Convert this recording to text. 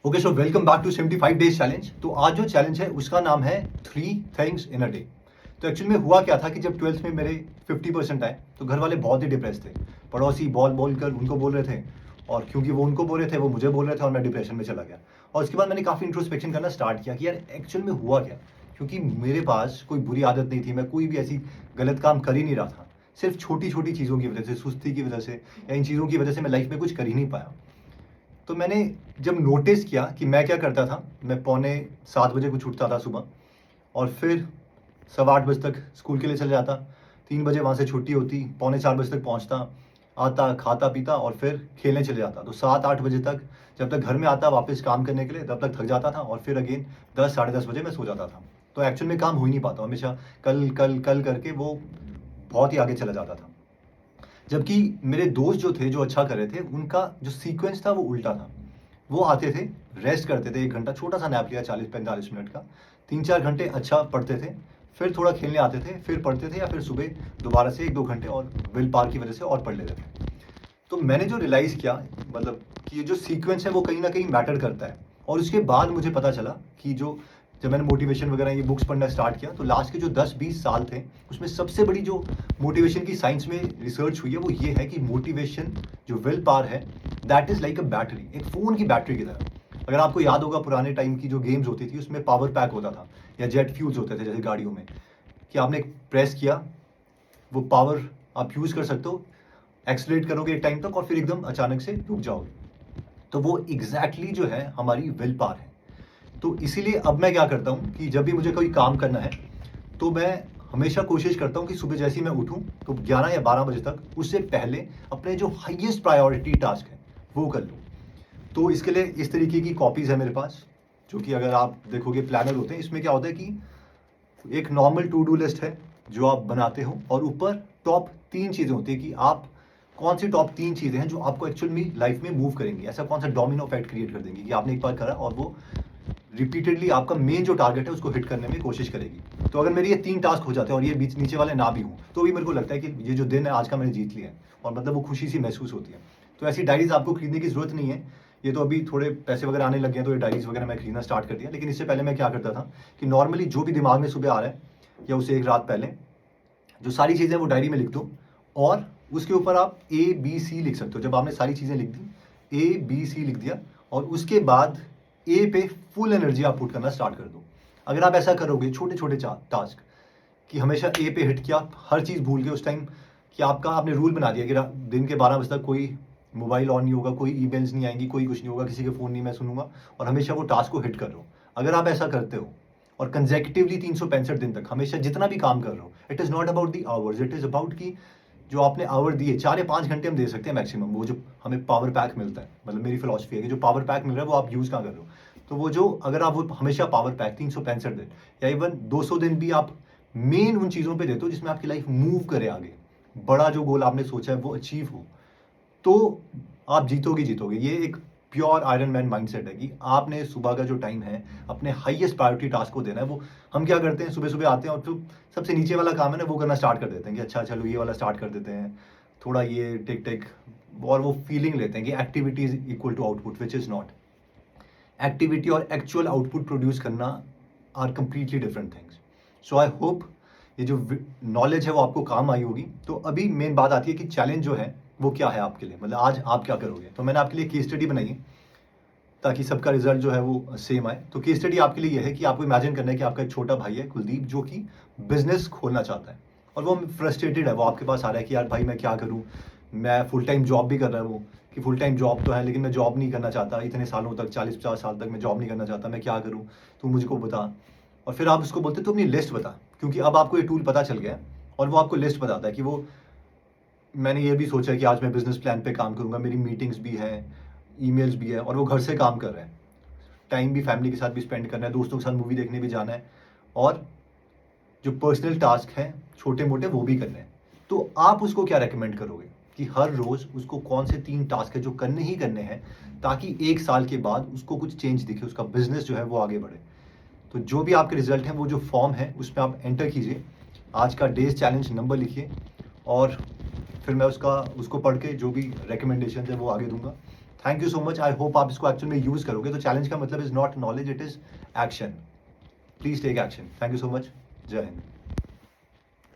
Okay so welcome back to 75 days challenge. तो आज जो चैलेंज है उसका नाम है 3 थिंग्स इन अ डे। तो एक्चुअली में हुआ क्या था कि जब 12th में मेरे 50% आए तो घर वाले बहुत ही डिप्रेस थे। पड़ोसी बोल बोल कर उनको बोल रहे थे, और क्योंकि वो उनको बोल रहे थे वो मुझे बोल रहे थे, और मैं डिप्रेशन में चला गया। और उसके बाद मैंने काफ़ी इंट्रोस्पेक्शन करना स्टार्ट किया कि यार एक्चुअल में हुआ क्या, क्योंकि मेरे पास कोई बुरी आदत नहीं थी, मैं कोई भी ऐसी गलत काम कर ही नहीं रहा था। सिर्फ छोटी छोटी चीज़ों की वजह से, सुस्ती की वजह से या इन चीज़ों की वजह से मैं लाइफ में कुछ कर ही नहीं पाया। तो मैंने जब नोटिस किया कि मैं क्या करता था, मैं पौने 7 बजे कुछ उठता था सुबह, और फिर 8:15 बजे तक स्कूल के लिए चले जाता। 3 बजे वहाँ से छुट्टी होती, पौने 4 बजे तक पहुँचता, आता खाता पीता और फिर खेलने चले जाता। तो 7-8 बजे तक जब तक घर में आता वापस काम करने के लिए, तब तक थक जाता था, और फिर अगेन 10 साढ़े 10 बजे मैं सो जाता था। तो एक्चुअल में काम हो ही नहीं पाता, हमेशा कल कल कल करके वो बहुत ही आगे चला जाता था। जबकि मेरे दोस्त जो थे, जो अच्छा कर रहे थे, उनका जो सीक्वेंस था वो उल्टा था। वो आते थे, रेस्ट करते थे, 1 घंटा छोटा सा नैप लिया 40-45 मिनट का, 3-4 घंटे अच्छा पढ़ते थे, फिर थोड़ा खेलने आते थे, फिर पढ़ते थे, या फिर सुबह दोबारा से 1-2 घंटे और विल पावर की वजह से और पढ़ लेते थे। तो मैंने जो रियलाइज़ किया, मतलब कि ये जो सीक्वेंस है वो कहीं ना कहीं मैटर करता है। और उसके बाद मुझे पता चला कि जब मैंने मोटिवेशन वगैरह ये बुक्स पढ़ना स्टार्ट किया, तो लास्ट के जो 10-20 साल थे उसमें सबसे बड़ी जो मोटिवेशन की साइंस में रिसर्च हुई है वो ये है कि मोटिवेशन, जो विल पावर है, that is like a battery, एक फ़ोन की बैटरी की तरह। अगर आपको याद होगा पुराने टाइम की जो गेम्स होती थी उसमें पावर पैक होता था, या जेट फ्यूल्स होते थे जैसे गाड़ियों में, कि आपने प्रेस किया, वो पावर आप यूज़ कर सकते हो, एक्सलेट करोगे एक टाइम तक और फिर एकदम अचानक से रुक जाओगे। तो वो एग्जैक्टली जो है हमारी विल पावर है। तो इसीलिए अब मैं क्या करता हूँ कि जब भी मुझे कोई काम करना है, तो मैं हमेशा कोशिश करता हूँ कि सुबह जैसे ही मैं उठूँ तो 11 या 12 बजे तक उससे पहले अपने जो हाईएस्ट प्रायोरिटी टास्क है वो कर लूँ। तो इसके लिए इस तरीके की कॉपीज़ है मेरे पास, जो कि अगर आप देखोगे प्लानर होते हैं। इसमें क्या होता है कि एक नॉर्मल टू डू लिस्ट है जो आप बनाते हो, और ऊपर टॉप 3 चीज़ें होती है कि आप कौन सी टॉप 3 चीज़ें हैं जो आपको एक्चुअल में लाइफ में मूव करेंगी, ऐसा कौन सा डोमिनो इफेक्ट क्रिएट कर देंगी कि आपने एक बार करा और वो रिपीटेडली आपका मेन जो टारगेट है उसको हिट करने में कोशिश करेगी। तो अगर मेरे ये 3 टास्क हो जाते हैं और ये बीच नीचे वाले ना भी हों, तो भी मेरे को लगता है कि ये जो दिन है आज का मैंने जीत लिया है, और मतलब वो खुशी सी महसूस होती है। तो ऐसी डायरीज आपको खरीदने की ज़रूरत नहीं है। ये तो अभी थोड़े पैसे वगैरह आने लग गए हैं तो ये डायरीज वगैरह मैं खरीदना स्टार्ट कर दिया, लेकिन इससे पहले मैं क्या करता था कि नॉर्मली जो भी दिमाग में सुबह आ रहा है, या उससे एक रात पहले जो सारी चीज़ें वो डायरी में लिख दो, और उसके ऊपर आप ABC लिख सकते हो। जब आपने सारी चीज़ें लिख दी, ABC लिख दिया, और उसके बाद ए पे फुल एनर्जी आप पुट करना स्टार्ट कर दो। अगर आप ऐसा करोगे, छोटे छोटे टास्क, कि हमेशा ए पे हिट किया, हर चीज़ भूल गए उस टाइम, कि आपने रूल बना दिया कि दिन के 12 बजे तक कोई मोबाइल ऑन नहीं होगा, कोई ईमेल्स नहीं आएंगी, कोई कुछ नहीं होगा, किसी के फ़ोन नहीं मैं सुनूंगा, और हमेशा वो टास्क को हिट कर रहे हो। अगर आप ऐसा करते हो और कंजेक्टिवली 365 दिन तक हमेशा जितना भी काम कर रहे हो, it is not about the hours, it is about कि जो आपने आवर दिए 4 या 5 घंटे हम दे सकते हैं मैक्सिमम, वो जो हमें पावर पैक मिलता है, मतलब मेरी फिलॉसफी है कि जो पावर पैक मिल रहा है वो आप यूज़ कहाँ कर रहे हो। तो वो जो अगर आप वो हमेशा पावर पैक 365 दिन या इवन 200 दिन भी आप मेन उन चीज़ों पे देते हो जिसमें आपकी लाइफ मूव करे आगे, बड़ा जो गोल आपने सोचा है वो अचीव हो, तो आप जीतोगे जीतोगे। ये एक प्योर आयरन मैन माइंडसेट है कि आपने सुबह का जो टाइम है अपने हाईएस्ट प्रायोरिटी टास्क को देना है। वो हम क्या करते हैं, सुबह सुबह आते हैं और जो सबसे नीचे वाला काम है ना वो करना स्टार्ट कर देते हैं कि अच्छा चलो ये वाला स्टार्ट कर देते हैं, थोड़ा ये टिक टिक, और वो फीलिंग लेते हैं कि activity is equal to output, which is not. Activity और एक्चुअल आउटपुट प्रोड्यूस करना are completely different things. So I hope ये जो नॉलेज है वो आपको काम आई होगी। तो अभी मेन बात आती है कि चैलेंज जो है वो क्या है आपके लिए, मतलब आज आप क्या करोगे। तो मैंने आपके लिए केस स्टडी बनाई है ताकि सबका रिजल्ट जो है वो सेम आए। तो केस स्टडी आपके लिए ये है कि आपको इमेजिन करना है कि आपका एक छोटा भाई है कुलदीप, जो कि बिजनेस खोलना चाहता है, और वो फ्रस्ट्रेटेड है। वो आपके पास आ रहा है कि यार भाई मैं क्या करूँ, मैं फुल टाइम जॉब भी कर रहा है वो, कि फुल टाइम जॉब तो है लेकिन मैं जॉब नहीं करना चाहता, इतने सालों तक 40-50 साल तक मैं जॉब नहीं करना चाहता, मैं क्या करूँ, तू मुझको बता। और फिर आप उसको बोलते तो अपनी लिस्ट बता, क्योंकि अब आपको ये टूल पता चल गया है, और वो आपको लिस्ट बताता है कि वो मैंने ये भी सोचा है कि आज मैं बिजनेस प्लान पे काम करूंगा, मेरी मीटिंग्स भी हैं, ईमेल्स भी है, और वो घर से काम कर रहे हैं, टाइम भी फैमिली के साथ भी स्पेंड करना है, दोस्तों के साथ मूवी देखने भी जाना है, और जो पर्सनल टास्क हैं छोटे मोटे वो भी करने हैं। तो आप उसको क्या रेकमेंड करोगे कि हर रोज उसको कौन से 3 टास्क है जो करने ही करने हैं, ताकि 1 साल के बाद उसको कुछ चेंज दिखे, उसका बिजनेस जो है वो आगे बढ़े। तो जो भी आपके रिजल्ट हैं वो जो फॉर्म है उसमें आप एंटर कीजिए, आज का डेज चैलेंज नंबर लिखिए, और फिर मैं उसको पढ़ के जो भी रिकमेंडेशन है वो आगे दूंगा। Thank you so much, I hope आप इसको एक्चुअल में यूज़ करोगे। तो चैलेंज का मतलब is not knowledge, it is action. Please take action. Thank you so much. जय हिंद।